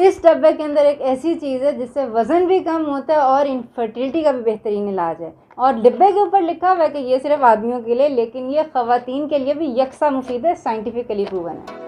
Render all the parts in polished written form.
इस डब्बे के अंदर एक ऐसी चीज़ है जिससे वज़न भी कम होता है और इनफर्टिलिटी का भी बेहतरीन इलाज है। और डिब्बे के ऊपर लिखा हुआ है कि ये सिर्फ आदमियों के लिए, लेकिन ये ख़वातीन के लिए भी यकसा मुफीद है, साइंटिफिकली प्रूवन है।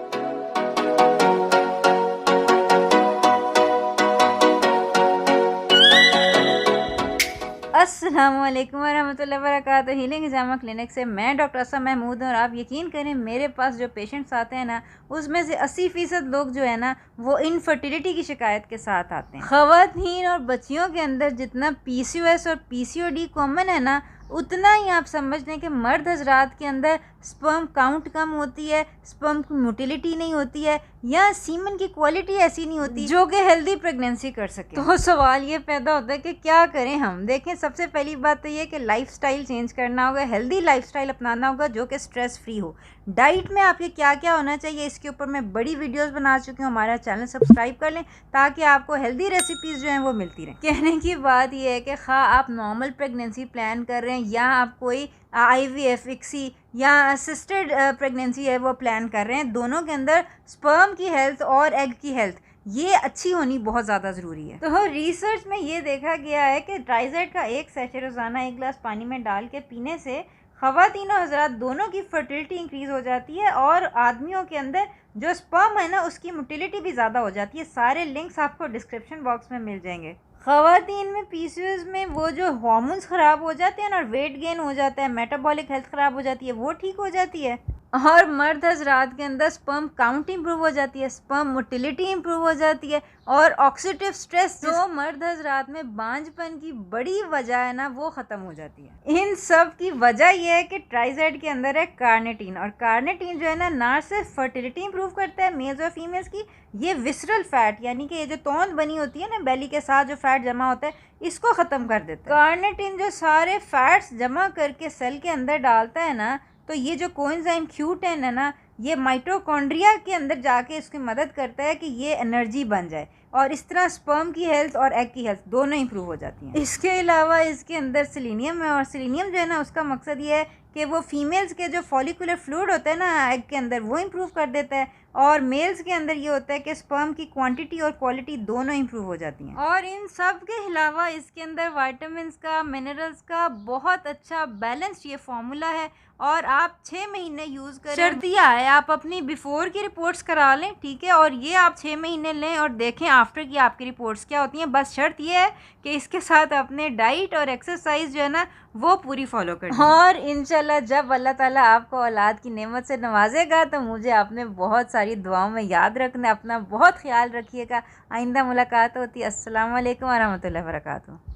अस्सलामुअलैकुम वरहमतुल्लाहि वबरकातुहू। हीलिंग हिजामा क्लिनिक से मैं डॉक्टर असम महमूद हूँ। और आप यकीन करें, मेरे पास जो पेशेंट्स आते हैं ना, उसमें से 80% लोग जो है ना, वो इनफर्टिलिटी की शिकायत के साथ आते हैं। ख़वातीन और बच्चियों के अंदर जितना PCOS और PCOD कॉमन है ना, उतना ही आप समझ लें कि मर्द हजरात के अंदर स्पर्म काउंट कम होती है, स्पर्म की मोटिलिटी नहीं होती है, या सीमन की क्वालिटी ऐसी नहीं होती जो कि हेल्दी प्रेगनेंसी कर सके। तो सवाल ये पैदा होता है कि क्या करें हम। देखें, सबसे पहली बात तो ये कि लाइफस्टाइल चेंज करना होगा, हेल्दी लाइफस्टाइल अपनाना होगा जो कि स्ट्रेस फ्री हो। डाइट में आपके क्या क्या होना चाहिए, इसके ऊपर मैं बड़ी वीडियोस बना चुकी हूँ। हमारा चैनल सब्सक्राइब कर लें ताकि आपको हेल्दी रेसिपीज़ जो हैं वो मिलती रहें। कहने की बात यह है कि खा आप नॉर्मल प्रेगनेंसी प्लान कर रहे हैं या आप कोई IVF, ICSI या असिस्टेड प्रेगनेंसी है वो प्लान कर रहे हैं, दोनों के अंदर स्पर्म की हेल्थ और एग की हेल्थ ये अच्छी होनी बहुत ज़्यादा ज़रूरी है। तो रिसर्च में ये देखा गया है कि ट्राइजेड का एक सैशे रोज़ाना 1 गिलास पानी में डाल के पीने से ख़वातीन और हज़रात दोनों की फर्टिलिटी इंक्रीज़ हो जाती है और आदमियों के अंदर जो स्पर्म है ना, उसकी मोटिलिटी भी ज़्यादा हो जाती है। सारे लिंक्स आपको डिस्क्रिप्शन बॉक्स में मिल जाएंगे। ख़वातीन में PCOS में वो जो हार्मोन्स ख़राब हो जाते हैं ना, और वेट गेन हो जाता है, मेटाबॉलिक हेल्थ ख़राब हो जाती है, वो ठीक हो जाती है। और मर्द हजरात के अंदर स्पर्म काउंट इंप्रूव हो जाती है, स्पर्म मोटिलिटी इंप्रूव हो जाती है, और ऑक्सीडेटिव स्ट्रेस जो मर्द हजरात में बांझपन की बड़ी वजह है ना, वो ख़त्म हो जाती है। इन सब की वजह यह है कि ट्राइजेड के अंदर है कार्निटीन, और कार्निटीन जो है ना सिर्फ फर्टिलिटी इंप्रूव करता है मेल्स और फीमेल्स की, ये विसरल फैट यानी कि ये जो तौंद बनी होती है ना बेली के साथ, जो फैट जमा होता है, इसको ख़त्म कर देता है। कार्निटीन जो सारे फैट्स जमा करके सेल के अंदर डालता है ना, तो ये जो कोएंजाइम Q10 है ना, ये माइटोकॉन्ड्रिया के अंदर जाके इसकी मदद करता है कि ये एनर्जी बन जाए, और इस तरह स्पर्म की हेल्थ और एग की हेल्थ दोनों इंप्रूव हो जाती हैं। इसके अलावा इसके अंदर सेलेनियम है, और सेलेनियम जो है ना, उसका मकसद ये है कि वो फीमेल्स के जो फॉलिकुलर फ्लूइड होता है ना एग के अंदर, वो इंप्रूव कर देता है, और मेल्स के अंदर ये होता है कि स्पर्म की क्वांटिटी और क्वालिटी दोनों इंप्रूव हो जाती हैं। और इन सब के अलावा इसके अंदर विटामिन्स का, मिनरल्स का बहुत अच्छा बैलेंस्ड ये फार्मूला है, और आप 6 महीने यूज़ करें। शर्तिया है, आप अपनी बिफोर की रिपोर्ट्स करा लें, ठीक है, और ये आप 6 महीने लें और देखें आफ्टर की आपकी रिपोर्ट्स क्या होती हैं। बस शर्त ये है कि इसके साथ अपने डाइट और एक्सरसाइज जो है ना, वो पूरी फॉलो करें। और इंशाल्लाह जब अल्लाह ताला आपको औलाद की नेमत से नवाजेगा, तो मुझे आपने बहुत सारी दुआओं में याद रखना। अपना बहुत ख्याल रखिएगा। आइंदा मुलाकात होती है। अस्सलाम वालेकुम वरहमतुल्लाहि वबरकातुहू।